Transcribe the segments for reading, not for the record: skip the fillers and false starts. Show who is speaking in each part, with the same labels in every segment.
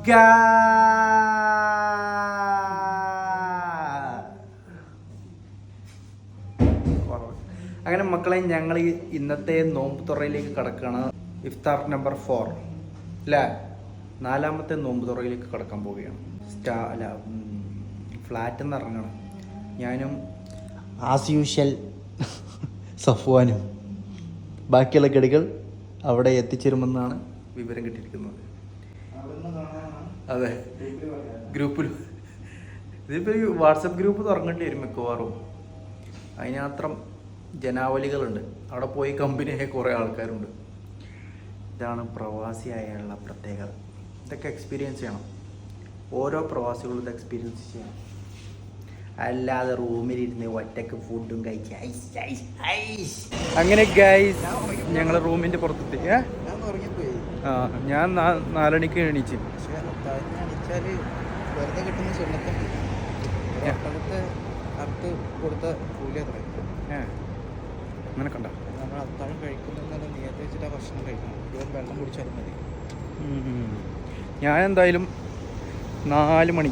Speaker 1: അങ്ങനെ മക്കളെ, ഞങ്ങൾ ഇന്നത്തെ നോമ്പ് തുറയിലേക്ക് കടക്കുകയാണ്. ഇഫ്താർ നമ്പർ 4 അല്ലേ, 4ാമത്തെ നോമ്പ് തുറയിലേക്ക് കടക്കാൻ പോവുകയാണ്. ഫ്ലാറ്റ് എന്ന് ഇറങ്ങണം. ഞാനും ആസ് യൂഷ്വൽ സഫ്വാനും ബാക്കിയുള്ള ഗടികൾ അവിടെ എത്തിച്ചേരുമെന്നാണ് വിവരം കിട്ടിയിരിക്കുന്നത്. അതെ, ഗ്രൂപ്പിൽ ഇതിപ്പോൾ വാട്സപ്പ് ഗ്രൂപ്പ് തുറങ്ങേണ്ടി വരും മിക്കവാറും. അതിനത്രം ജനാവലികളുണ്ട്. അവിടെ പോയി കമ്പനിയായ കുറേ ആൾക്കാരുണ്ട്. ഇതാണ് പ്രവാസിയായുള്ള പ്രത്യേകത. ഇതൊക്കെ എക്സ്പീരിയൻസ് ചെയ്യണം. ഓരോ പ്രവാസികളും ഇത് എക്സ്പീരിയൻസ് ചെയ്യണം. അല്ലാതെ റൂമിലിരുന്ന് ഒറ്റക്ക് ഫുഡും കഴിച്ച് അങ്ങനെ ഗൈസ് ഞങ്ങൾ റൂമിൻ്റെ പുറത്തെത്തി. ഞാൻ 4 മണിക്ക് എണീച്ച്.
Speaker 2: വെറുതെ കിട്ടുന്ന സ്വർണ്ണത്തുണ്ട് അടുത്ത് കൊടുത്ത കൂലി അത്ര.
Speaker 1: അങ്ങനെ കണ്ട
Speaker 2: നമ്മൾ അത്താഴം കഴിക്കുന്നതെന്നല്ല നേരത്തെ വെച്ചിട്ട് ആ ഭക്ഷണം കഴിക്കണം. ഇവർ വെള്ളം കുടിച്ചാലും മതി.
Speaker 1: ഞാൻ എന്തായാലും 4 മണി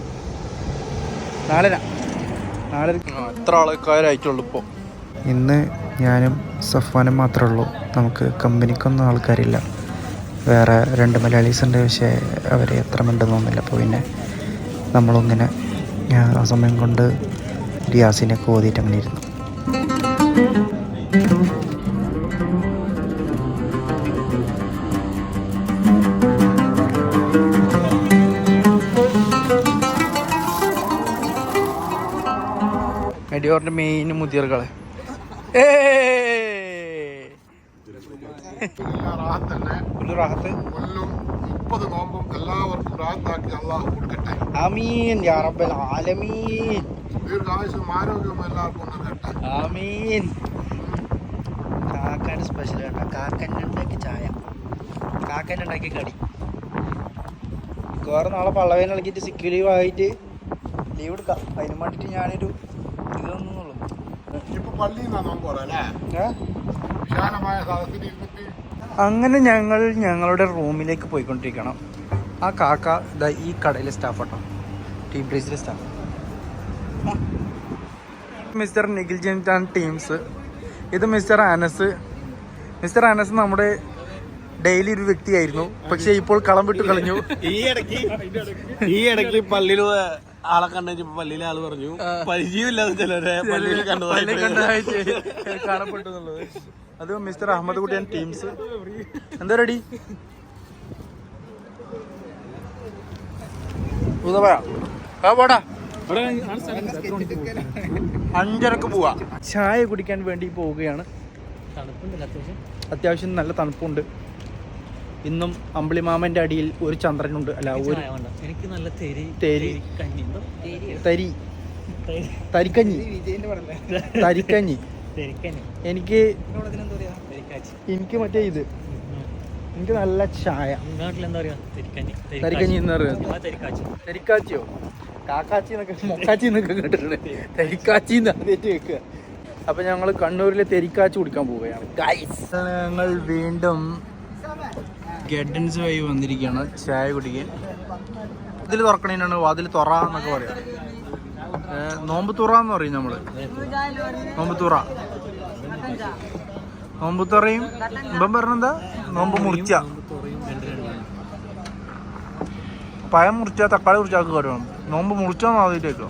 Speaker 1: 4:30 എത്ര ആൾക്കാരായിട്ടുള്ളൂ ഇപ്പോൾ. ഇന്ന് ഞാനും സഫ്വാനും മാത്രമേ ഉള്ളൂ. നമുക്ക് കമ്പനിക്കൊന്നും ആൾക്കാരില്ല. വേറെ 2 മലയാളീസ് ഉണ്ട്, പക്ഷേ അവർ എത്ര മിണ്ടെന്നൊന്നുമില്ല. അപ്പോൾ പിന്നെ നമ്മളൊന്നിനെ ആ സമയം കൊണ്ട് ഗ്യാസിനൊക്കെ ഓതിയിട്ട് അങ്ങനെ ഇരുന്നു. മെഡിയോറിൻ്റെ മെയിൻ മുതിർകളെ ആമീൻ യാ റബ്ബൽ ആലമീൻ. ആമീൻ. കാക്കാൻ്റെ സ്പെഷ്യൽ കേട്ടോ. കാക്കൻ്റെ ഉണ്ടാക്കിയ ചായ, കാക്കൻ്റെ ഉണ്ടാക്കിയ കടി. മിക്കവാറും നാളെ പള്ളവേന ഇളക്കിയിട്ട് സിക്ക് ലീവ് ആയിട്ട് ലീവ് എടുക്കാം. അതിന് വേണ്ടിയിട്ട് ഞാനൊരു ഇതൊന്നുള്ളൂ. അങ്ങനെ ഞങ്ങൾ ഞങ്ങളുടെ റൂമിലേക്ക് പോയിക്കൊണ്ടിരിക്കണം. ആ കാക്ക ഇതാ ഈ കടയിലെ സ്റ്റാഫ് കേട്ടോ, ടീം ബ്രീസിലെ സ്റ്റാഫ്. മിസ്റ്റർ നിഖിൽ ജെൻ ടീംസ്. ഇത് മിസ്റ്റർ അനസ്. മിസ്റ്റർ അനസ് നമ്മുടെ ഡെയിലി ഒരു വ്യക്തിയായിരുന്നു, പക്ഷെ ഇപ്പോൾ കളം വിട്ട് കളഞ്ഞു.
Speaker 2: ഈ ഇടയ്ക്ക് പള്ളിയിൽ ആളെ കണ്ടു. പള്ളിയിലെ ആള് പറഞ്ഞു പരിചയമില്ലാതെ ചിലരെ പള്ളിയിൽ
Speaker 1: കാണപ്പെട്ടു എന്നുള്ളത്. അത് മിസ്റ്റർ അഹമ്മദ് കുട്ടിയൻ ടീംസ്. എന്താ റെഡി? പോടാ, 5:30 പോവാ. ചായ കുടിക്കാൻ വേണ്ടി പോവുകയാണ്. അത്യാവശ്യം നല്ല തണുപ്പുണ്ട്. ഇന്നും അമ്പിളിമാമന്റെ അടിയിൽ ഒരു ചന്ദ്രനുണ്ട്. അല്ല, ഒരു തരിക്കഞ്ഞി. എനിക്ക് മറ്റേ ഇത്, എനിക്ക് നല്ല ചായ. തരിക്കഞ്ഞി എന്ന് പറയുന്നത് തെരിക്കാച്ചിയോ കാക്കാച്ചി എന്നൊക്കെ മൊക്കാച്ചി എന്നൊക്കെ കേട്ടിട്ടുണ്ട്. തെരിക്കാച്ചിന്ന് ആദ്യമായിട്ട് കേൾക്കുക. അപ്പൊ ഞങ്ങൾ കണ്ണൂരിലെ തെരിക്കാച്ചി കുടിക്കാൻ പോവുകയാണ്. ഞങ്ങൾ വീണ്ടും ഗഡൻസ് വഴി വന്നിരിക്കുകയാണ് ചായ കുടിക്കാൻ. ഇതിൽ തുറക്കണേനാണ് വാതിൽ തുറ എന്നൊക്കെ പറയാം. നോമ്പ് തുറ എന്ന് പറയും നമ്മള്. നോമ്പ് തുറയും ഇപ്പം പറഞ്ഞെന്താ, നോമ്പ് മുറിച്ച പഴം മുറിച്ച തക്കാളി മുറിച്ചാക്ക് കയറണം. നോമ്പ് മുറിച്ചാന്ന് ആദ്യമായിട്ടേക്കോ.